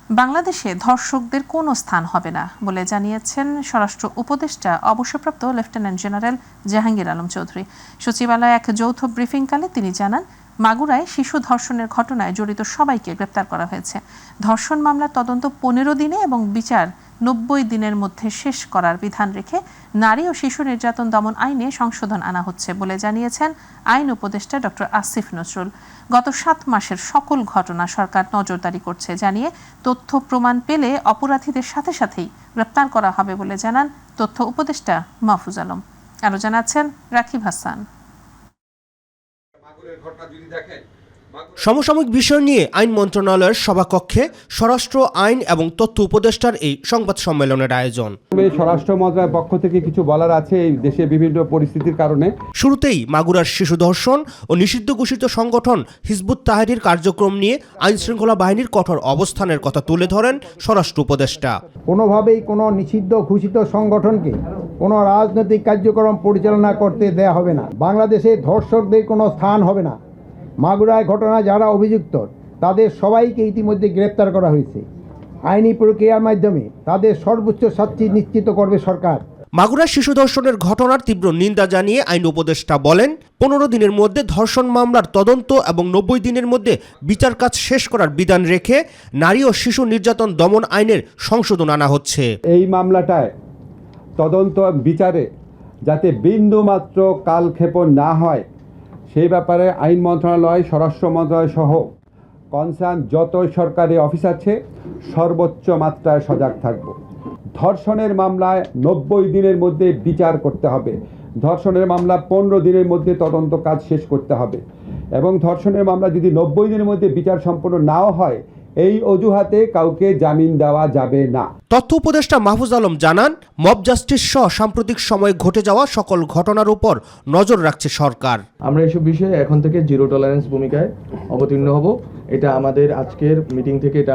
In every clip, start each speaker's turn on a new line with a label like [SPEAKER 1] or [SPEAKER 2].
[SPEAKER 1] বাংলাদেশে ধর্ষকদের কোনো স্থান হবে না বলে জানিয়েছেন স্বরাষ্ট্র উপদেষ্টা অবসরপ্রাপ্ত লেফটেন্যান্ট জেনারেল জাহাঙ্গীর আলম চৌধুরী। সচিবালয়ে এক যৌথ ব্রিফিংকালে তিনি জানান, মাগুরায় শিশু ধর্ষণের ঘটনায় জড়িত সবাইকে গ্রেপ্তার করা হয়েছে। ধর্ষণ মামলার তদন্ত 15 দিনে এবং বিচার 90 দিনের মধ্যে শেষ করার বিধান রেখে নারী ও শিশু নির্যাতন দমন আইনে সংশোধন আনা হচ্ছে বলে জানিয়েছেন আইন উপদেষ্টা ডক্টর আসিফ নজরুল। গত 7 মাসের সকল ঘটনা সরকার নজরদারি করছে জানিয়ে তথ্য প্রমাণ পেলে অপরাধীদের সাথে সাথেই গ্রেপ্তার করা হবে বলে জানান তথ্য উপদেষ্টা মাহফুজ আলম। আরও জানাচ্ছেন রাকিব হাসান।
[SPEAKER 2] সমসাময়িক বিষয় নিয়ে আইন মন্ত্রণালয়ের সভাকক্ষে স্বরাষ্ট্র, আইন এবং তথ্য উপদেষ্টার এই সংবাদ সম্মেলনের আয়োজন।
[SPEAKER 3] স্বরাষ্ট্র মন্ত্রণালয়ের পক্ষ থেকে কিছু বলার আছে এই দেশে বিভিন্ন পরিস্থিতির কারণে।
[SPEAKER 2] শুরুতেই মাগুরার শিশু ধর্ষণ ও নিষিদ্ধ ঘোষিত সংগঠন হিজবুত তাহরীর কার্যক্রম নিয়ে আইন শৃঙ্খলা বাহিনীর কঠোর অবস্থানের কথা তুলে ধরেন স্বরাষ্ট্র উপদেষ্টা।
[SPEAKER 4] কোনোভাবেই কোনো নিষিদ্ধ ঘোষিত সংগঠনকে কোনো রাজনৈতিক কার্যক্রম পরিচালনা করতে দেয়া হবে না। বাংলাদেশে ধর্ষকদের কোনো স্থান হবে না। মাগুরায় ঘটনায় যারা অভিযুক্ত তাদের সবাইকে ইতিমধ্যে গ্রেপ্তার করা হয়েছে। আইনি প্রক্রিয়ার মাধ্যমে তাদের সর্বোচ্চ শাস্তি নিশ্চিত করবে সরকার।
[SPEAKER 2] মাগুরার শিশু ধর্ষণের ঘটনার তীব্র নিন্দা জানিয়ে আইন উপদেষ্টা বলেন, 15 দিনের মধ্যে ধর্ষণ মামলার তদন্ত এবং 90 দিনের মধ্যে বিচার কাজ শেষ করার বিধান রেখে নারী ও শিশু নির্যাতন দমন আইনের সংশোধন আনা হচ্ছে।
[SPEAKER 3] এই মামলাটায় তদন্ত বিচারে যাতে বিন্দুমাত্র কালক্ষেপণ না হয় সেই ব্যাপারে আইন মন্ত্রণালয়, স্বরাষ্ট্র মন্ত্রণালয় সহ কনসার্ন যত সরকারি অফিস আছে সর্বোচ্চ মাত্রায় সজাগ থাকব। ধর্ষণের মামলায় 90 দিনের মধ্যে বিচার করতে হবে। ধর্ষণের মামলা 15 দিনের মধ্যে তদন্ত কাজ শেষ করতে হবে এবং ধর্ষণের মামলা যদি 90 দিনের মধ্যে বিচার সম্পন্ন নাও হয় এই অজুহাতে কাউকে জামিন দেওয়া যাবে না।
[SPEAKER 2] তথ্য উপদেষ্টা মাহফুজ আলম জানান, মব জাস্টিস সহ সাম্প্রতিক সময়ে ঘটে যাওয়া সকল ঘটনার উপর নজর রাখছে সরকার।
[SPEAKER 5] আমরা এসব বিষয়ে এখন থেকে জিরো টলারেন্স ভূমিকায় অবতীর্ণ হব। এটা আমাদের আজকের মিটিং থেকে এটা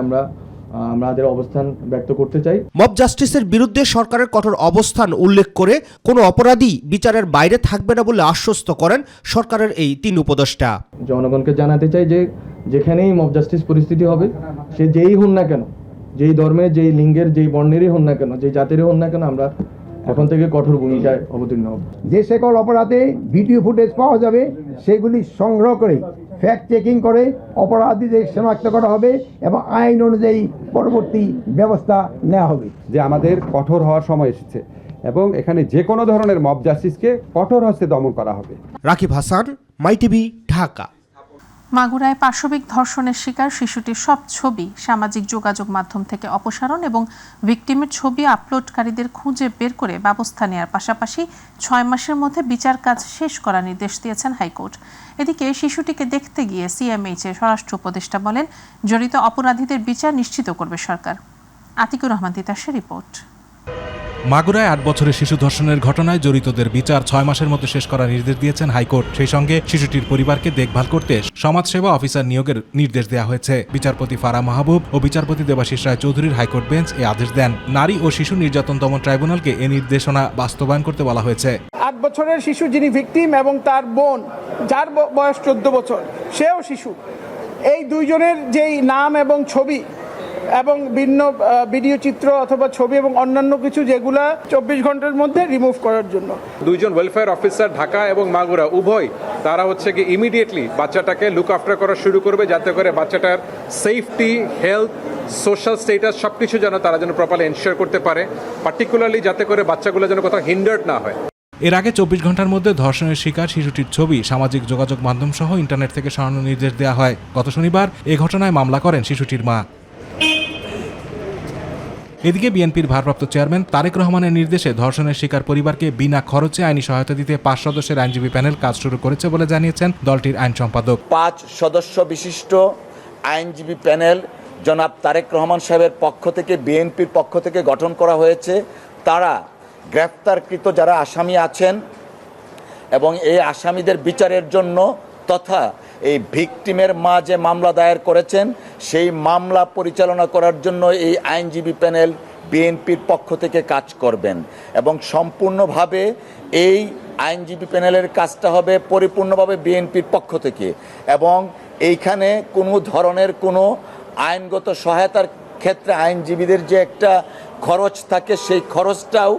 [SPEAKER 5] আমাদের অবস্থান ব্যক্ত করতে চাই।
[SPEAKER 2] মব জাস্টিসের বিরুদ্ধে সরকারের কঠোর অবস্থান উল্লেখ করে কোনো অপরাধী বিচারের বাইরে থাকবে না বলে আশ্বস্ত করেন সরকারের এই 3 উপদেষ্টা।
[SPEAKER 5] জনগণকে জানাতে চাই যে যেখানেই মব জাস্টিস পরিস্থিতি হবে, সে যেই হন না কেন, যেই ধর্মের, যেই লিঙ্গের, যেই বর্ণেরই হন না কেন, যেই জাতিরই হন না কেন, আমরা এখন থেকে কঠোর ভূমিকায় অবতীর্ণ হব।
[SPEAKER 4] যে সকল অপরাধে ভিডিও ফুটেজ পাওয়া যাবে সেগুলি সংগ্রহ করে ফ্যাক্ট চেকিং করে অপরাধীদের শনাক্ত করা হবে এবং আইন অনুযায়ী পরবর্তী ব্যবস্থা নেওয়া হবে।
[SPEAKER 3] যে আমাদের কঠোর হওয়ার সময় এসেছে এবং এখানে যে কোনো ধরনের মব জাস্টিসকে কঠোর হস্তে দমন করা হবে।
[SPEAKER 2] রাকিব হাসান, মাই টিভি, ঢাকা।
[SPEAKER 1] মাগুরায় পাশবিক ধর্ষণের শিকার শিশুটির সব ছবি সামাজিক যোগাযোগ মাধ্যম থেকে অপসারণ এবং ভিকটিমের ছবি আপলোডকারীদের খুঁজে বের করে ব্যবস্থা নেওয়ার পাশাপাশি 6 মাসের মধ্যে বিচার কাজ শেষ করার নির্দেশ দিয়েছেন হাইকোর্ট। এদিকে শিশুটিকে দেখতে গিয়ে সিএমএইচের স্বরাষ্ট্র উপদেষ্টা বলেন, জড়িত অপরাধীদের বিচার নিশ্চিত করবে সরকার। আতিকুর রহমান তিতাসের রিপোর্ট।
[SPEAKER 6] মাগুরায় 8 বছরের শিশু ধর্ষণের ঘটনায় জড়িতদের বিচার 6 মাসের মধ্যে শেষ করার নির্দেশ দিয়েছেন হাইকোর্ট। সেই সঙ্গে শিশুটির পরিবারকে দেখভাল করতে সমাজসেবা অফিসার নিয়োগের নির্দেশ দেওয়া হয়েছে। বিচারপতি ফারা মাহবুব ও বিচারপতি দেবাশিস রায় চৌধুরীর হাইকোর্ট বেঞ্চ এই আদেশ দেন। নারী ও শিশু নির্যাতন দমন ট্রাইব্যুনালকে এ নির্দেশনা বাস্তবায়ন করতে বলা হয়েছে।
[SPEAKER 7] 8 বছরের শিশু যিনি ভিকটিম এবং তার বোন যার বয়স 14 বছর, সেও শিশু, এই দুইজনের যেই নাম এবং ছবি এবং ভিন্ন ভিডিও চিত্র অথবা ছবি এবং অন্যান্য কিছু যেগুলা 24 ঘন্টার মধ্যে রিমুভ করার জন্য
[SPEAKER 8] 2জন ওয়েলফেয়ার অফিসার ঢাকা এবং মাগুরা উভয় তারা হচ্ছে কি ইমিডিয়েটলি বাচ্চাটাকে লুক আফটার করা শুরু করবে, যাতে করে বাচ্চাটার সেফটি, হেলথ, সোশ্যাল স্টেটাস সবকিছু যেন তারা যেন প্রপারলি এনশিওর করতে পারে, পার্টিকুলারলি যাতে করে বাচ্চাগুলো যেন কোথাও হিন্ডার্ড না হয়।
[SPEAKER 6] এর আগে 24 ঘন্টার মধ্যে ধর্ষণের শিকার শিশুটির ছবি সামাজিক যোগাযোগ মাধ্যম সহ ইন্টারনেট থেকে সরানোর নির্দেশ দেওয়া হয়। গত শনিবার এ ঘটনায় মামলা করেন শিশুটির মা। এদিকে বিএনপির ভারপ্রাপ্ত চেয়ারম্যান তারেক রহমানের নির্দেশে ধর্ষণের শিকার পরিবারকে বিনা খরচে আইনি সহায়তা দিতে 5 সদস্যের আইনজীবী প্যানেল কাজ শুরু করেছে বলে জানিয়েছেন দলটির আইন সম্পাদক।
[SPEAKER 9] 5 সদস্য বিশিষ্ট আইনজীবী প্যানেল জনাব তারেক রহমান সাহেবের পক্ষ থেকে, বিএনপির পক্ষ থেকে গঠন করা হয়েছে। তারা গ্রেফতারকৃত যারা আসামি আছেন এবং এই আসামিদের বিচারের জন্য তথা এই ভিকটিমের মা যে মামলা দায়ের করেছেন সেই মামলা পরিচালনা করার জন্য এই আইনজীবী প্যানেল বিএনপির পক্ষ থেকে কাজ করবেন এবং সম্পূর্ণভাবে এই আইনজীবী প্যানেলের কাজটা হবে পরিপূর্ণভাবে বিএনপির পক্ষ থেকে এবং এইখানে কোনো ধরনের কোনো আইনগত সহায়তার ক্ষেত্রে আইনজীবীদের যে একটা খরচ থাকে, সেই খরচটাও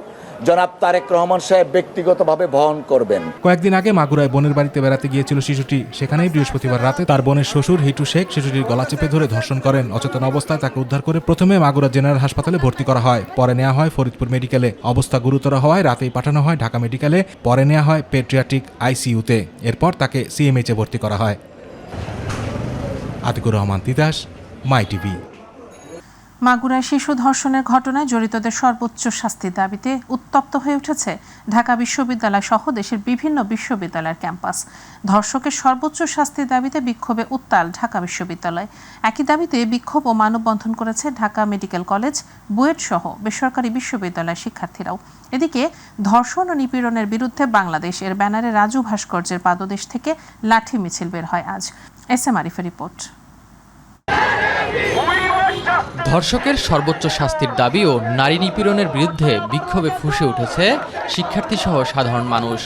[SPEAKER 9] জনাব তারেক রহমান সাহেব ব্যক্তিগতভাবে বহন করবেন।
[SPEAKER 6] কয়েকদিন আগে মাগুরায় বোনের বাড়িতে বেড়াতে গিয়েছিল শিশুটি। সেখানেই বৃহস্পতিবার রাতে তার বোনের শ্বশুর হিটু শেখ শিশুটির গলা চেপে ধরে ধর্ষণ করেন। অচেতন অবস্থায় তাকে উদ্ধার করে প্রথমে মাগুরা জেনারেল হাসপাতালে ভর্তি করা হয়, পরে নেওয়া হয় ফরিদপুর মেডিকেলে। অবস্থা গুরুতর হওয়ায় রাতেই পাঠানো হয় ঢাকা মেডিকেলে, পরে নেওয়া হয় পেডিয়াট্রিক আইসিইউতে। এরপর তাকে সিএমএইচে ভর্তি করা হয়। আতিকুর রহমান তিতাস, মাই টিভি।
[SPEAKER 1] মাগুরায় শিশু ধর্ষণের ঘটনায় জড়িতদের সর্বোচ্চ শাস্তির দাবিতে উত্তপ্ত হয়ে উঠেছে ঢাকা বিশ্ববিদ্যালয় সহ দেশের বিভিন্ন বিশ্ববিদ্যালয়ের ক্যাম্পাস। ধর্ষকের সর্বোচ্চ শাস্তির দাবিতে বিক্ষোভে উত্তাল ঢাকা বিশ্ববিদ্যালয়। একই দাবিতে বিক্ষোভ ও মানববন্ধন করেছে ঢাকা মেডিকেল কলেজ, বুয়েট সহ বেসরকারি বিশ্ববিদ্যালয়ের শিক্ষার্থীরাও। এদিকে ধর্ষণ ও নিপীড়নের বিরুদ্ধে বাংলাদেশ এর ব্যানারে রাজু ভাস্কর্যের পাদদেশ থেকে লাঠি মিছিল বের হয় আজ। এসএম আরিফের রিপোর্ট।
[SPEAKER 10] ধর্ষকের সর্বোচ্চ শাস্তির দাবি ও নারী নিপীড়নের বিরুদ্ধে বিক্ষোভে ফুঁসে উঠেছে শিক্ষার্থীসহ সাধারণ মানুষ।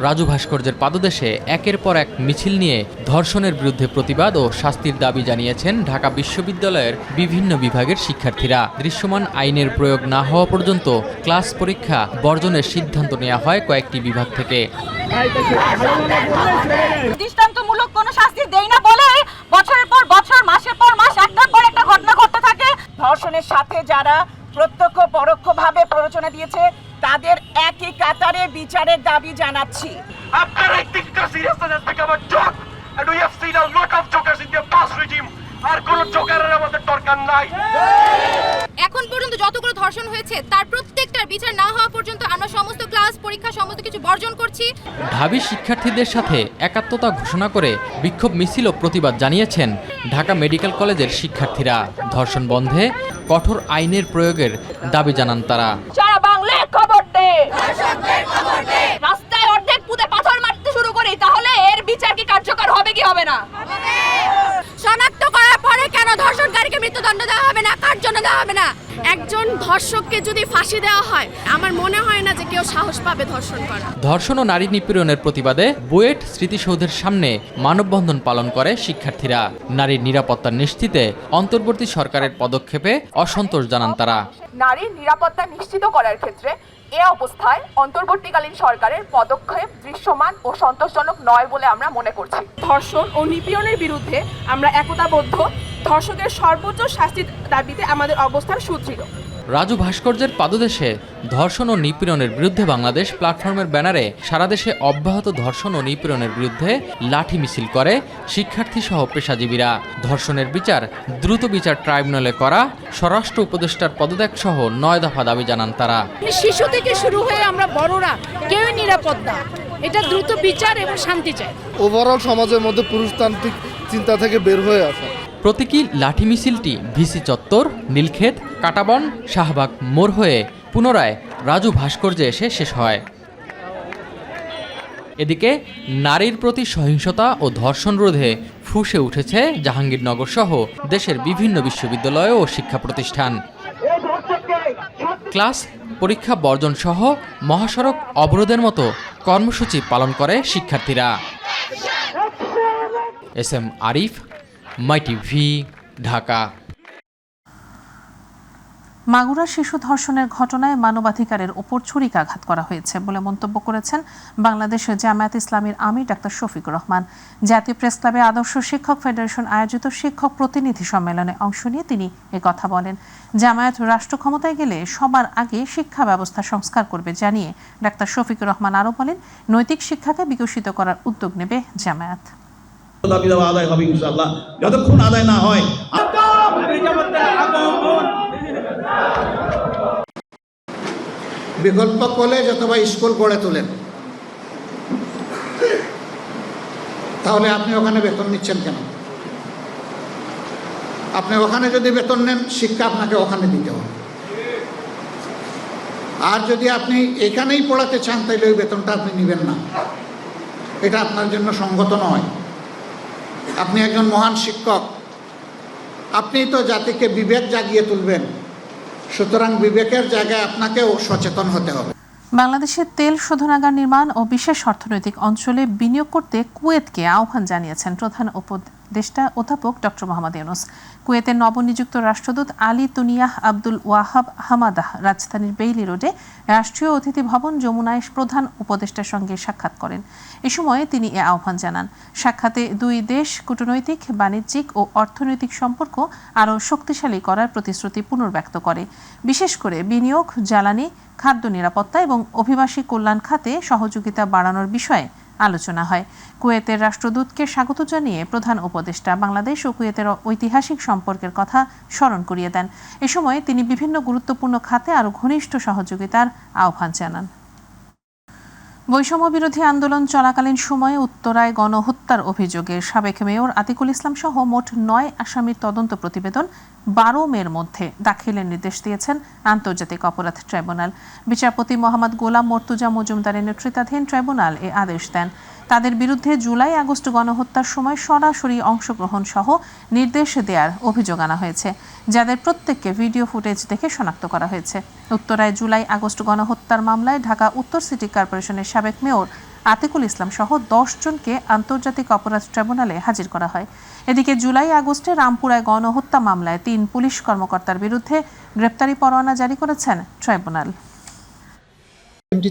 [SPEAKER 10] রাজু ভাস্কর্যের পাদদেশে একের পর এক মিছিল নিয়ে ধর্ষণের বিরুদ্ধে প্রতিবাদ ও শাস্তির দাবি জানিয়েছেন ঢাকা বিশ্ববিদ্যালয়ের বিভিন্ন বিভাগের শিক্ষার্থীরা। দৃশ্যমান আইনের প্রয়োগ না হওয়া পর্যন্ত ক্লাস পরীক্ষা বর্জনের সিদ্ধান্ত নেওয়া হয় কয়েকটি বিভাগ থেকে।
[SPEAKER 11] দৃষ্টান্তমূলক কোনো শাস্তি দেই না বলে বছরের পর বছর, মাসের পর মাস একটার পর একটা ঘটনা ঘটতে থাকে। ধর্ষণের সাথে যারা প্রত্যক্ষ পরোক্ষভাবে প্ররোচনা দিয়েছে তাদের একই কাতারে বিচারের দাবি জানাচ্ছি।
[SPEAKER 12] এখন পর্যন্ত যতগুলো ধর্ষণ হয়েছে তার প্রত্যেকটার বিচার না হওয়া পর্যন্ত আমরা সমস্ত ক্লাস পরীক্ষা সমস্ত কিছু বর্জন করছি।
[SPEAKER 10] ঢাবি শিক্ষার্থীদের সাথে একাত্মতা ঘোষণা করে বিক্ষোভ মিছিল ও প্রতিবাদ জানিয়েছেন ঢাকা মেডিকেল কলেজের শিক্ষার্থীরা। ধর্ষণ বন্ধে কঠোর আইনের প্রয়োগের দাবি জানান তারা।
[SPEAKER 11] সারা বাংলায় খবর দে, রাস্তায় অর্ধেক পুঁতে পাথর মারতে শুরু করি, তাহলে এর বিচার কি কার্যকর হবে কি হবে না?
[SPEAKER 12] শনাক্ত করার পরে কেন ধর্ষণকারীকে মৃত্যুদণ্ড দেওয়া হবে না? কার জন্য দেওয়া হবে না? একজন ধর্ষককে যদি ফাঁসি দেওয়া হয়, আমার মনে হয় না যে কেউ সাহস পাবে ধর্ষণ করা।
[SPEAKER 10] ধর্ষণ ও নারী নিপীড়নের প্রতিবাদে বুয়েট স্মৃতিসৌধের সামনে মানববন্ধন পালন করে শিক্ষার্থীরা। নারীর নিরাপত্তা নিশ্চিতে অন্তর্বর্তী সরকারের পদক্ষেপে অসন্তোষ জানান তারা।
[SPEAKER 11] নারীর নিরাপত্তা নিশ্চিত করার ক্ষেত্রে এ অবস্থায় অন্তর্বর্তীকালীন সরকারের পদক্ষেপ দৃশ্যমান ও সন্তোষজনক নয় বলে আমরা মনে করছি। ধর্ষণ ও নিপীড়নের বিরুদ্ধে আমরা একতাবদ্ধ। ধর্ষকের সর্বোচ্চ শাস্তির দাবিতে আমাদের অবস্থান সুদৃঢ়।
[SPEAKER 10] রাজু ভাস্কর্যের পাদদেশে ধর্ষণ ও নিপীড়নের বিরুদ্ধে বাংলাদেশ প্ল্যাটফর্মের ব্যানারে সারা দেশে অব্যাহত ধর্ষণ ও নিপীড়নের বিরুদ্ধে লাঠি মিছিল করে শিক্ষার্থী সহ পেশাজীবীরা। ধর্ষণের বিচার দ্রুত বিচার ট্রাইব্যুনালে করা, স্বরাষ্ট্র উপদেষ্টার পদত্যাগ সহ 9 দফা দাবি জানান তারা।
[SPEAKER 12] শিশু থেকে শুরু হয়ে আমরা বড়রা কেউই নিরাপদ না। এটা দ্রুত বিচার এবং শান্তি চাই।
[SPEAKER 13] ওভারঅল সমাজের মধ্যে পুরুষতান্ত্রিক চিন্তা থেকে বের হয়ে আসা।
[SPEAKER 10] প্রতীকী লাঠি মিছিলটি ভিসি চত্বর, নীলক্ষেত, কাটাবন, শাহবাগ মোড় হয়ে পুনরায় রাজু ভাস্কর্যে এসে শেষ হয়। এদিকে নারীর প্রতি সহিংসতা ও ধর্ষণ রোধে ফুঁসে উঠেছে জাহাঙ্গীরনগর সহ দেশের বিভিন্ন বিশ্ববিদ্যালয় ও শিক্ষা প্রতিষ্ঠান। ক্লাস পরীক্ষা বর্জন সহ মহাসড়ক অবরোধের মতো কর্মসূচি পালন করে শিক্ষার্থীরা। এসএম আরিফ, মাই টিভি, ঢাকা।
[SPEAKER 1] মাগুরা শিশু ধর্ষণের ঘটনায় মানবাধিকারের ওপর ছুরিকাঘাত করা হয়েছে বলে মন্তব্য করেছেন বাংলাদেশের জামায়াত ইসলামীর আমির ডাক্তার শফিকুর রহমান। জাতীয় প্রেস ক্লাবে আদর্শ শিক্ষক ফেডারেশন আয়োজিত শিক্ষক প্রতিনিধি সম্মেলনে অংশ নিয়ে তিনি কথা বলেন। জামায়াত রাষ্ট্র ক্ষমতায় গেলে সবার আগে শিক্ষা ব্যবস্থা সংস্কার করবে জানিয়ে ডাক্তার শফিকুর রহমান আরও বলেন, নৈতিক শিক্ষাকে বিকশিত করার উদ্যোগ নেবে জামায়াত।
[SPEAKER 14] দাবি দেওয়া আদায় হবে ইনশাআল্লাহ। যতক্ষণ আদায় না হয়
[SPEAKER 13] বিকল্প কলেজ অথবা স্কুল গড়ে তোলেন, তাহলে আপনি ওখানে বেতন নিচ্ছেন কেন? আপনি ওখানে যদি বেতন নেন, শিক্ষা আপনাকে ওখানে দিতে হবে। আর যদি আপনি এখানেই পড়াতে চান, তাহলে ওই বেতনটা আপনি নেবেন না। এটা আপনার জন্য সঙ্গত নয়। আপনি একজন মহান শিক্ষক, আপনি তো জাতিকে বিবেক জাগিয়ে তুলবেন, সুতরাং বিবেকের জায়গায় আপনাকেও সচেতন হতে হবে।
[SPEAKER 1] বাংলাদেশের তেল শোধনাগার নির্মাণ ও বিশেষ অর্থনৈতিক অঞ্চলে বিনিয়োগ করতে কুয়েতকে আহ্বান জানিয়েছেন প্রধান দেশটা অধ্যাপক ডক্টর মোহাম্মদ ইউনূস। কুয়েতের নবনিযুক্ত রাষ্ট্রদূত আলী তুনিয়াহ আব্দুল ওয়াহাব হামাদাহ রাজধানীর বেইলি রোডে রাষ্ট্রীয় অতিথি ভবন যমুনায় প্রধান উপদেষ্টার সঙ্গে সাক্ষাৎ করেন। এ সময় তিনি এ আহ্বান জানান। সাক্ষাতে দুই দেশ কূটনৈতিক, বাণিজ্যিক ও অর্থনৈতিক সম্পর্ক আরও শক্তিশালী করার প্রতিশ্রুতি পুনর্ব্যক্ত করে। বিশেষ করে বিনিয়োগ, জ্বালানি, খাদ্য নিরাপত্তা এবং অভিবাসী কল্যাণ খাতে সহযোগিতা বাড়ানোর বিষয়ে আলোচনা হয়। কুয়েতের রাষ্ট্রদূতকে স্বাগত জানিয়ে প্রধান উপদেষ্টা বাংলাদেশ ও কুয়েতের ঐতিহাসিক সম্পর্কের কথা স্মরণ করিয়ে দেন। এ সময় তিনি বিভিন্ন গুরুত্বপূর্ণ খাতে আরও ঘনিষ্ঠ সহযোগিতার আহ্বান জানান। বৈষম্য বিরোধী আন্দোলন চলাকালীন সময়ে উত্তরায় গণহত্যার অভিযোগে সাবেক মেয়র আতিকুল ইসলাম সহ মোট ৯ আসামির তদন্ত প্রতিবেদন ১২ মের মধ্যে দাখিলের নির্দেশ দিয়েছেন আন্তর্জাতিক অপরাধ ট্রাইব্যুনাল। বিচারপতি মোহাম্মদ গোলাম মর্তুজা মজুমদারের নেতৃত্বাধীন ট্রাইব্যুনাল এ আদেশ দেন। তাদের বিরুদ্ধে জুলাই আগস্ট গণহত্যার সময় সরাসরি অংশগ্রহণ সহ নির্দেশ দেওয়ার অভিযোগ আনা হয়েছে, যাদের প্রত্যেককে ভিডিও ফুটেজ দেখে শনাক্ত করা হয়েছে। উত্তরায় জুলাই আগস্ট গণহত্যার মামলায় ঢাকা উত্তর সিটি কর্পোরেশনের সাবেক মেয়র আতিকুল ইসলাম সহ ১০ জনকে আন্তর্জাতিক অপরাধ ট্রাইব্যুনালে হাজির করা হয়। এদিকে জুলাই আগস্টে রামপুরায় গণহত্যা মামলায় ৩ পুলিশ কর্মকর্তার বিরুদ্ধে গ্রেপ্তারি পরোয়ানা জারি করেছেন ট্রাইব্যুনাল।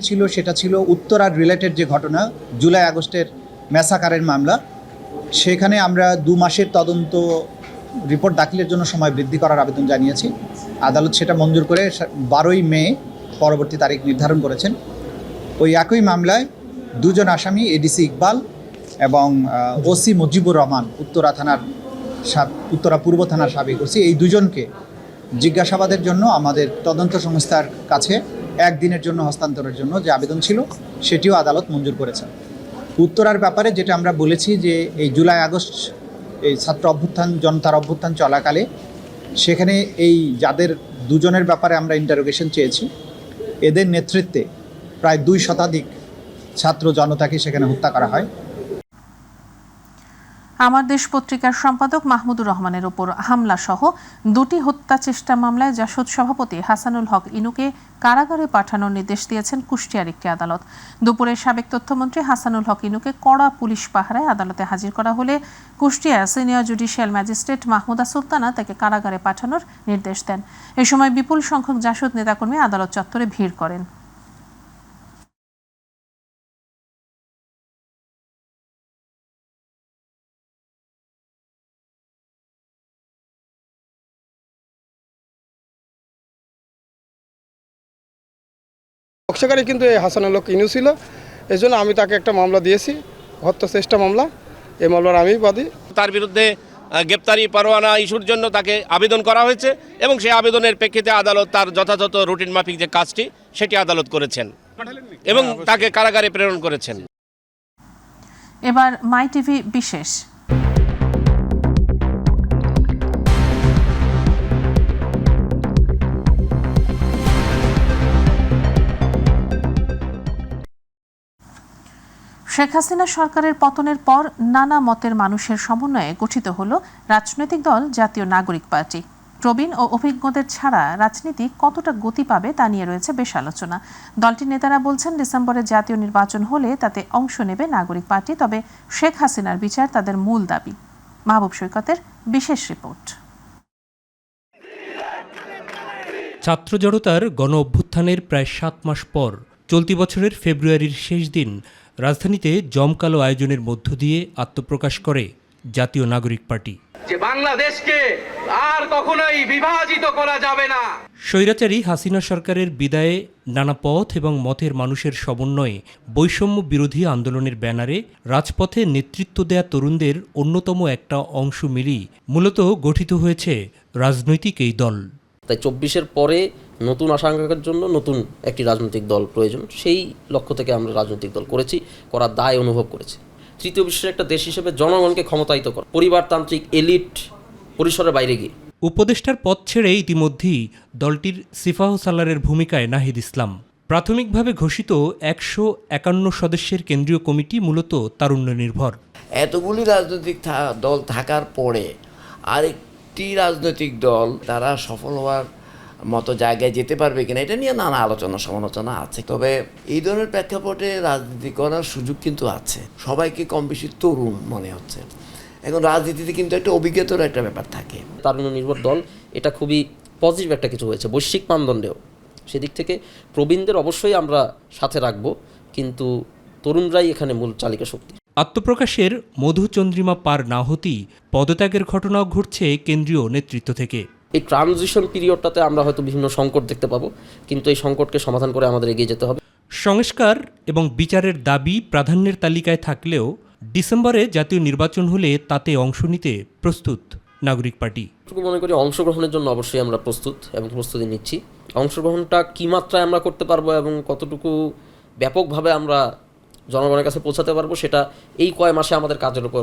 [SPEAKER 15] ছিল সেটা ছিল উত্তরার রিলেটেড যে ঘটনা, জুলাই আগস্টের ম্যাসাকারের মামলা। সেখানে আমরা 2 মাসের তদন্ত রিপোর্ট দাখিলের জন্য সময় বৃদ্ধি করার আবেদন জানিয়েছি। আদালত সেটা মঞ্জুর করে 12ই মে পরবর্তী তারিখ নির্ধারণ করেছেন। ওই একই মামলায় 2 জন আসামি এডিসি ইকবাল এবং ওসি মুজিবুর রহমান, উত্তরা পূর্ব থানার সাবেক ওসি, এই 2 জনকে জিজ্ঞাসাবাদের জন্য আমাদের তদন্ত সংস্থার কাছে 1 দিনের জন্য হস্তান্তরের জন্য যে আবেদন ছিল সেটিও আদালত মঞ্জুর করেছেন। উত্তরার ব্যাপারে যেটা আমরা বলেছি যে এই জুলাই আগস্ট এই ছাত্র অভ্যুত্থান, জনতার অভ্যুত্থান চলাকালে সেখানে এই যাদের 2 জনের ব্যাপারে আমরা ইন্টারোগেশন চেয়েছি, এদের নেতৃত্বে প্রায় 2 শতাধিক ছাত্র জনতাকে সেখানে হত্যা করা হয়।
[SPEAKER 1] আমার দেশ পত্রিকার সম্পাদক মাহমুদুর রহমানের উপর হামলা সহ 2টি হত্যা চেষ্টা মামলায় জাসদ সভাপতি হাসানুল হক ইনুকে কারাগারে পাঠানোর নির্দেশ দিয়েছেন কুষ্টিয়ার একটি আদালত। দুপুরে সাবেক তথ্যমন্ত্রী হাসানুল হক ইনুকে কড়া পুলিশ পাহারায় আদালতে হাজির করা হলে কুষ্টিয়ার senior judicial magistrate Mahmuda Sultana তাকে কারাগারে পাঠানোর নির্দেশ দেন। এ সময় বিপুল সংখ্যক জাসদ নেতাকর্মী আদালত চত্বরে ভিড় করেন।
[SPEAKER 16] পক্ষকারী কিন্তু এই হাসানুল হক ইনু ছিল, এই জন্য আমি তাকে একটা মামলা দিয়েছি, হত্যা চেষ্টা মামলা। এই মামলার আমি বাদী।
[SPEAKER 17] তার বিরুদ্ধে গ্রেপ্তারি পরোয়ানা ইস্যুর জন্য তাকে আবেদন করা হয়েছে এবং সেই আবেদনের প্রেক্ষিতে আদালত তার যথাযথ রুটিন মাফিক যে কাজটি সেটি আদালত করেছেন এবং তাকে কারাগারে প্রেরণ করেছেন।
[SPEAKER 1] এবার মাই টিভি বিশেষ। শেখ হাসিনা সরকারের পতনের পর নানা মতের মানুষের সমন্বয়ে গঠিত হল রাজনৈতিক দল জাতীয় নাগরিক পার্টি। প্রবীণ ও অভিজ্ঞদের ছাড়া রাজনীতি কতটা গতি পাবে তা নিয়ে রয়েছে বেশ আলোচনা। দলটির নেতারা বলছেন, ডিসেম্বরে জাতীয় নির্বাচন হলে তাতে অংশ নেবে নাগরিক পার্টি, তবে শেখ হাসিনার বিচার তাদের মূল দাবি। মাহবুব সৈকতের বিশেষ রিপোর্ট।
[SPEAKER 18] ছাত্র জড়তার গণ অভ্যুত্থানের প্রায় 7 মাস পর চলতি বছরের ফেব্রুয়ারির শেষ দিন রাজধানীতে জমকালো আয়োজনের মধ্য দিয়ে আত্মপ্রকাশ করে জাতীয় নাগরিক পার্টি।
[SPEAKER 19] যে বাংলাদেশকে আর কখনোই বিভাজিত করা যাবে না।
[SPEAKER 18] স্বৈরাচারী হাসিনা সরকারের বিদায়ে নানা পথ এবং মতের মানুষের সমন্বয়ে বৈষম্য বিরোধী আন্দোলনের ব্যানারে রাজপথে নেতৃত্ব দেয়া তরুণদের অন্যতম একটা অংশ মিলিয়ে মূলত গঠিত হয়েছে রাজনৈতিক এই দল।
[SPEAKER 20] তাই 24-এর পরে নতুন আশঙ্কার জন্য নতুন একটি রাজনৈতিক দল প্রয়োজন। সেই লক্ষ্য থেকে আমরা রাজনৈতিক দল করার দায় অনুভব করেছি। তৃতীয় বিশ্বের একটা দেশ হিসেবে জনগণকে ক্ষমতায়িত করা, পরিবারতান্ত্রিক এলিট পরিসরের বাইরে গিয়ে।
[SPEAKER 18] উপদেষ্টার পদ ছেড়ে ইতিমধ্যেই দলটির সিফাহ সালারের ভূমিকায় নাহিদ ইসলাম। প্রাথমিকভাবে ঘোষিত 151 সদস্যের কেন্দ্রীয় কমিটি মূলত তারুণ্য নির্ভর।
[SPEAKER 21] এতগুলি রাজনৈতিক দল থাকার পরে আরেকটি রাজনৈতিক দল তারা সফল হওয়ার মতো জায়গায় যেতে পারবে কিনা, এটা নিয়ে নানা আলোচনা সমালোচনা আছে। তবে এই ধরনের প্রেক্ষাপটে রাজনীতি করার সুযোগ কিন্তু আছে। সবাইকে কম বেশি তরুণ মনে হচ্ছে এখন রাজনীতিতে কিন্তু একটা অভিজ্ঞতার একটা ব্যাপার থাকে।
[SPEAKER 20] তারুণ্য নির্ভর দল এটা খুবই পজিটিভ একটা কিছু হয়েছে বৈশ্বিক মানদণ্ডেও। সেদিক থেকে প্রবীণদের অবশ্যই আমরা সাথে রাখবো, কিন্তু তরুণরাই এখানে মূল চালিকা শক্তি।
[SPEAKER 18] আত্মপ্রকাশের মধুচন্দ্রিমা পার না হতেই পদত্যাগের ঘটনাও ঘটছে কেন্দ্রীয় নেতৃত্ব থেকে।
[SPEAKER 20] এই ট্রানজিশন পিরিয়ডটাতে আমরা হয়তো বিভিন্ন সংকট দেখতে পাবো, কিন্তু এই সংকটকে সমাধান করে আমাদের এগিয়ে যেতে হবে।
[SPEAKER 18] সংস্কার এবং বিচারের দাবি প্রাধান্যের তালিকায় থাকলেও ডিসেম্বরে জাতীয় নির্বাচন হলে তাতে অংশ নিতে প্রস্তুত নাগরিক পার্টি।
[SPEAKER 20] মনে করি অংশগ্রহণের জন্য অবশ্যই আমরা প্রস্তুত এবং প্রস্তুতি নিচ্ছি। অংশগ্রহণটা কী মাত্রায় আমরা করতে পারবো এবং কতটুকু ব্যাপকভাবে আমরা জনগণের কাছে পৌঁছাতে পারবো সেটা এই কয় মাসে আমাদের কাজের উপর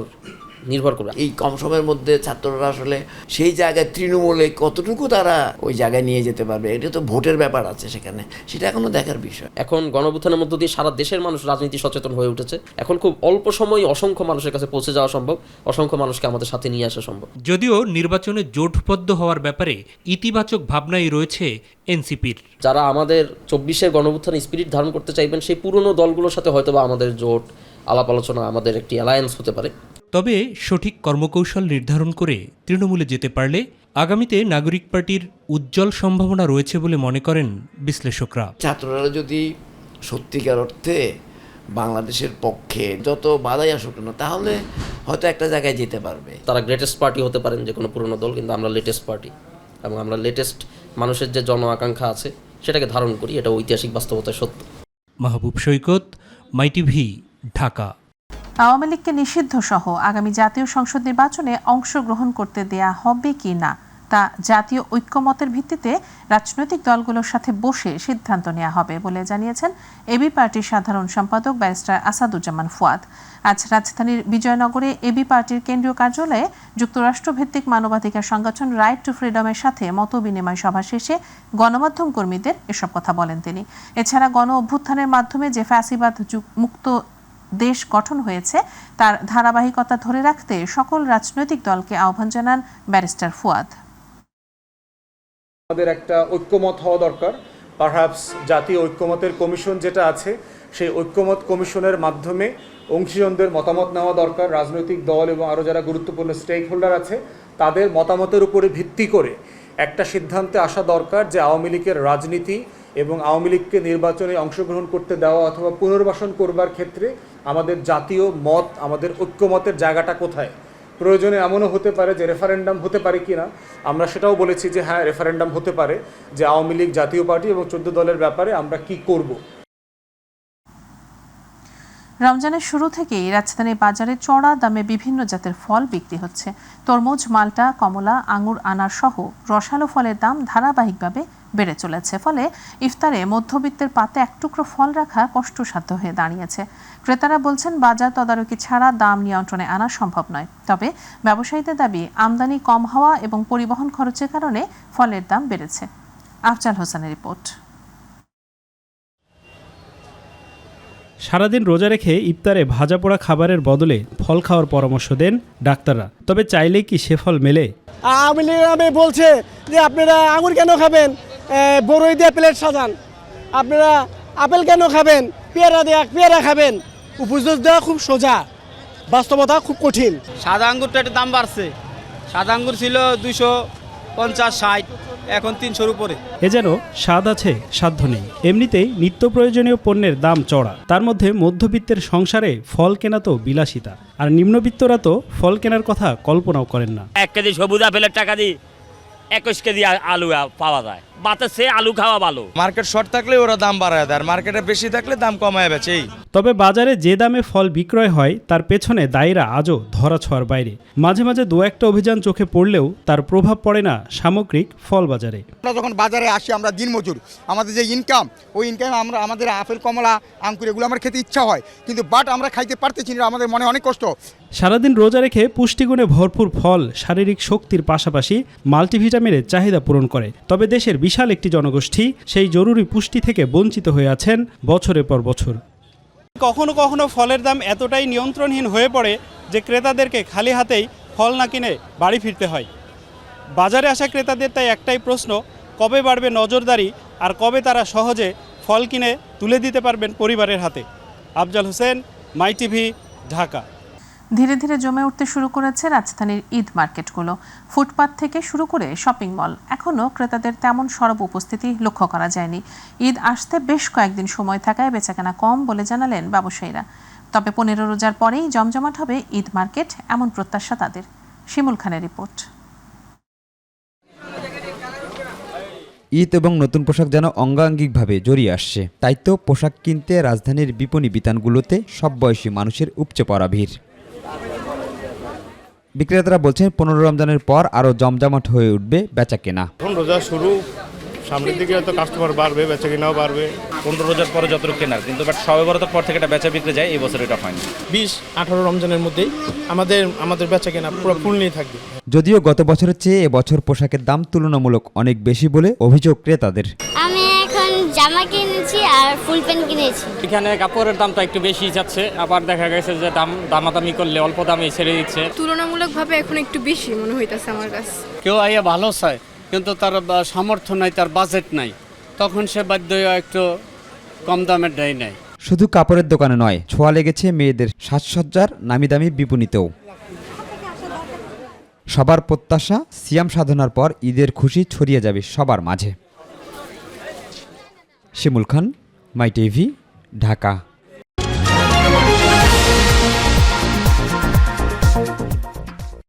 [SPEAKER 20] নির্ভর করে।
[SPEAKER 21] এই কম সময়ের মধ্যে ছাত্ররা আসলে সেই জায়গায় তৃণমূলে কতটুকু তারা ওই জায়গায় নিয়ে যেতে পারবে, এটা তো ভোটের ব্যাপার আছে সেখানে, সেটা এখনো দেখার বিষয়।
[SPEAKER 20] এখন গণঅভ্যুত্থানের মধ্য দিয়ে সারা দেশের মানুষ রাজনীতি সচেতন হয়ে উঠেছে। এখন খুব অল্প সময় অসংখ্য মানুষের কাছে পৌঁছে যাওয়া সম্ভব, অসংখ্য মানুষকে আমাদের সাথে নিয়ে আসা সম্ভব।
[SPEAKER 18] যদিও নির্বাচনে জোটবদ্ধ হওয়ার ব্যাপারে ইতিবাচক ভাবনাই রয়েছে এনসিপির।
[SPEAKER 20] যারা আমাদের ২৪-এর গণঅভ্যুত্থান স্পিরিট ধারণ করতে চাইবেন সেই পুরনো দলগুলোর সাথে হয়তোবা আমাদের জোট আলাপ আলোচনা, আমাদের একটি অ্যালায়েন্স হতে পারে।
[SPEAKER 18] তবে সঠিক কর্মকৌশল নির্ধারণ করে তৃণমূলে যেতে পারলে আগামীতে নাগরিক পার্টির উজ্জ্বল সম্ভাবনা রয়েছে বলে মনে করেন বিশ্লেষকরা।
[SPEAKER 21] ছাত্ররা যদি সত্যিকার অর্থে বাংলাদেশের পক্ষে যত বাধাই আসুক না, তাহলে হয়তো একটা জায়গায় যেতে পারবে।
[SPEAKER 20] তারা গ্রেটেস্ট পার্টি হতে পারেন যে কোনো পুরনো দল, কিন্তু আমরা লেটেস্ট পার্টি এবং আমরা লেটেস্ট মানুষের যে জন আকাঙ্ক্ষা আছে সেটাকে ধারণ করি, এটা ঐতিহাসিক বাস্তবতায় সত্য।
[SPEAKER 18] মাহবুব সৈকত, মাইটিভি, ঢাকা।
[SPEAKER 1] আওয়ামী লীগকে নিষিদ্ধ সহ আগামী জাতীয় সংসদ নির্বাচনে অংশগ্রহণ করতে দেয়া হবে কি না তা জাতীয় ঐক্যমতের ভিত্তিতে রাজনৈতিক দলগুলোর সাথে বসে সিদ্ধান্ত নেওয়া হবে বলে জানিয়েছেন এবি পার্টির সাধারণ সম্পাদক ব্যারিস্টার আসাদুজ্জামান ফুয়াদ। আজ রাজধানীর বিজয়নগরে এবি পার্টির কেন্দ্রীয় কার্যালয়ে যুক্তরাষ্ট্রভিত্তিক মানবাধিকার সংগঠন রাইট টু ফ্রিডমের সাথে মতবিনিময় সভা শেষে গণমাধ্যম কর্মীদের এসব কথা বলেন তিনি। এছাড়া গণ অভ্যুত্থানের মাধ্যমে যে ফ্যাসিবাদ মুক্ত দেশ গঠন হয়েছে তার ধারাবাহিকতা ধরে রাখতে সকল রাজনৈতিক দলকে আহ্বান জানান ব্যারিস্টার ফুয়াদ।
[SPEAKER 5] আমাদের একটা ঐক্যমত হওয়া দরকার। পারহ্যাপস জাতীয় ঐক্যমতের কমিশন যেটা আছে সেই ঐক্যমত কমিশনের মাধ্যমে অংশীজনদের মতামত নেওয়া দরকার। রাজনৈতিক দল এবং আরও যারা গুরুত্বপূর্ণ স্টেক হোল্ডার আছে তাদের মতামতের উপরে ভিত্তি করে একটা সিদ্ধান্তে আসা দরকার যে আওয়ামী লীগের রাজনীতি এবং আওয়ামী লীগকে নির্বাচনে অংশগ্রহণ করতে দেওয়া অথবা পুনর্বাসন করবার ক্ষেত্রে আমাদের জাতীয় মত, আমাদের ঐক্যমতের জায়গাটা কোথায়। প্রয়োজনে এমনও হতে পারে যে রেফারেন্ডাম হতে পারে কি না, আমরা সেটাও বলেছি যে হ্যাঁ রেফারেন্ডাম হতে পারে, যে আওয়ামী লীগ জাতীয় পার্টি এবং 14 দলের ব্যাপারে আমরা কি করব।
[SPEAKER 1] রমজানের শুরু থেকেই রাজধানীর বাজারে চড়া দামে বিভিন্ন জাতের ফল বিক্রি হচ্ছে। তরমুজ, মাল্টা, কমলা, আঙুর, আনার সহ রসালো ফলের দাম ধারাবাহিকভাবে বেড়ে চলেছে। ফলে ইফতারে মধ্যবিত্তের পাতে এক টুকরো ফল রাখা কষ্টসাধ্য হয়ে দাঁড়িয়েছে। ক্রেতারা বলছেন বাজার তদারকি ছাড়া দাম নিয়ন্ত্রণে আনা সম্ভব নয়। তবে ব্যবসায়ীদের দাবি আমদানি কম হওয়া এবং পরিবহন খরচের কারণে ফলের দাম বেড়েছে। আফজাল হোসেনের রিপোর্ট।
[SPEAKER 22] সারাদিন রোজা রেখে ইফতারে ভাজা পোড়া খাবারের বদলে ফল খাওয়ার পরামর্শ দেন ডাক্তাররা। তবে চাইলেই কি সে ফল মেলে?
[SPEAKER 23] আওয়ামী লীগ বলছে যে আপনারা আঙুর কেন খাবেন, বড়ই দিয়ে প্লেট সাজান, আপনারা আপেল কেন খাবেন, পেয়ারা খাবেন। উপযোগ দেওয়া খুব সোজা, বাস্তবতা খুব কঠিন।
[SPEAKER 24] সাদা আঙ্গুরটা একটু দাম বাড়ছে। সাদা আঙ্গুর ছিল 250-60, এখন 300-র উপরে।
[SPEAKER 22] এ যেন স্বাদ আছে সাধ্য নেই। এমনিতেই নিত্য প্রয়োজনীয় পণ্যের দাম চড়া, তার মধ্যে মধ্যবিত্তের সংসারে ফল কেনা তো বিলাসিতা, আর নিম্নবিত্তরা তো ফল কেনার কথা কল্পনাও করেন না।
[SPEAKER 25] 1 কেজি সবুজ আপেলের টাকা দিয়ে 21 কেজি আলু পাওয়া যায়। বাতাসে আলু খাওয়া ভালো।
[SPEAKER 26] মার্কেট শর্ট থাকলে ওরা দাম বাড়ায় দেয়, আর মার্কেটে বেশি থাকলে দাম কমায় বেচে।
[SPEAKER 22] তবে বাজারে যে দামে ফল বিক্রয় হয় তার পেছনে দায়ীরা আজও ধরাছোঁয়ার বাইরে। মাঝে মাঝে দু একটা অভিযান চোখে পড়লেও তার প্রভাব পড়ে না সামগ্রিক ফল বাজারে।
[SPEAKER 4] আমরা যখন বাজারে আসি আমরা দিনমজুর, আমাদের যে ইনকাম, ওই ইনকাম আমাদের আপেল, কমলা, আঙ্কুর এগুলো আমার খেতে ইচ্ছা হয়, কিন্তু বাট আমরা খাইতে পারতেছি না, আমাদের মনে অনেক কষ্ট।
[SPEAKER 22] সারাদিন রোজা রেখে পুষ্টিগুণে ভরপুর ফল শারীরিক শক্তির পাশাপাশি মাল্টিভিটামিনের চাহিদা পূরণ করে। তবে দেশের বিশাল একটি জনগোষ্ঠী সেই জরুরি পুষ্টি থেকে বঞ্চিত হয়ে আছেন বছরের পর বছর। কখনো কখনো ফলের দাম এতটাই নিয়ন্ত্রণহীন হয়ে পড়ে যে ক্রেতাদেরকে খালি হাতেই ফল না কিনে বাড়ি ফিরতে হয়। বাজারে আসা ক্রেতাদের তাই একটাই প্রশ্ন, কবে বাড়বে নজরদারি আর কবে তারা সহজে ফল কিনে তুলে দিতে পারবেন পরিবারের হাতে। আফজাল হোসেন, মাই টিভি, ঢাকা।
[SPEAKER 1] ধীরে ধীরে জমে উঠতে শুরু করেছে রাজধানীর ঈদ মার্কেটগুলো। ফুটপাত থেকে শুরু করে শপিং মল, এখনও ক্রেতাদের তেমন সরব উপস্থিতি লক্ষ্য করা যায়নি। ঈদ আসতে বেশ কয়েকদিন সময় থাকায় বেচাকেনা কম বলে জানালেন ব্যবসায়ীরা। তবে 15 রোজার পরেই জমজমাট হবে ঈদ মার্কেট, এমন প্রত্যাশা তাদের। শিমুল খানের রিপোর্ট।
[SPEAKER 2] ঈদ এবং নতুন পোশাক যেন অঙ্গাঙ্গিকভাবে জড়িয়ে আসছে, তাই তো পোশাক কিনতে রাজধানীর বিপণী বিতানগুলোতে সব বয়সী মানুষের উপচে পড়া ভিড়। বিক্রেতারা বলছেন 15 রমজানের পর আরও জমজমাট হয়ে উঠবে বেচাকেনা।
[SPEAKER 3] এখন রোজা শুরু, সামনের দিকে হয়তো কাস্টমার বাড়বে, বেচাকেনাও বাড়বে।
[SPEAKER 6] 15 রোজার পরে যতটুকু কেনার, কিন্তু বাট সবে বরাতের পর থেকে এটা বেচা বিক্রি যায়, এই বছর এটা হয়নি।
[SPEAKER 23] 20-18 রমজানের মধ্যেই আমাদের বেচাকেনা পুরো ফুল নিয়ে থাকবে।
[SPEAKER 2] যদিও গত বছরের চেয়ে এবছর পোশাকের দাম তুলনামূলক অনেক বেশি বলে অভিযোগ ক্রেতাদের।
[SPEAKER 12] আমি এখন জামা কিনেছি আর ফুল প্যান্ট কিনেছি।
[SPEAKER 25] এখানে কাপড়ের দামটা একটু বেশি যাচ্ছে, আবার দেখা গেছে যে দামাদামি করলে অল্প দামে ছেড়ে দিচ্ছে।
[SPEAKER 12] তুলনামূলকভাবে এখন একটু বেশি মনে হইতাছে আমার কাছে।
[SPEAKER 7] কেউ আইয়া ভালো চায়, কিন্তু তার সামর্থ্য নাই, তার বাজেট নাই, তখন সে বাধ্য হয়ে একটু কম দামের দেয় নাই।
[SPEAKER 2] শুধু কাপড়ের দোকানে নয়, ছোঁয়া লেগেছে মেয়েদের সাজসজ্জার নামি দামি বিপণীতেও। সবার প্রত্যাশা, সিয়াম সাধনার পর ঈদের খুশি ছড়িয়ে যাবে সবার মাঝে। শিমুল খান, মাই টিভি, ঢাকা।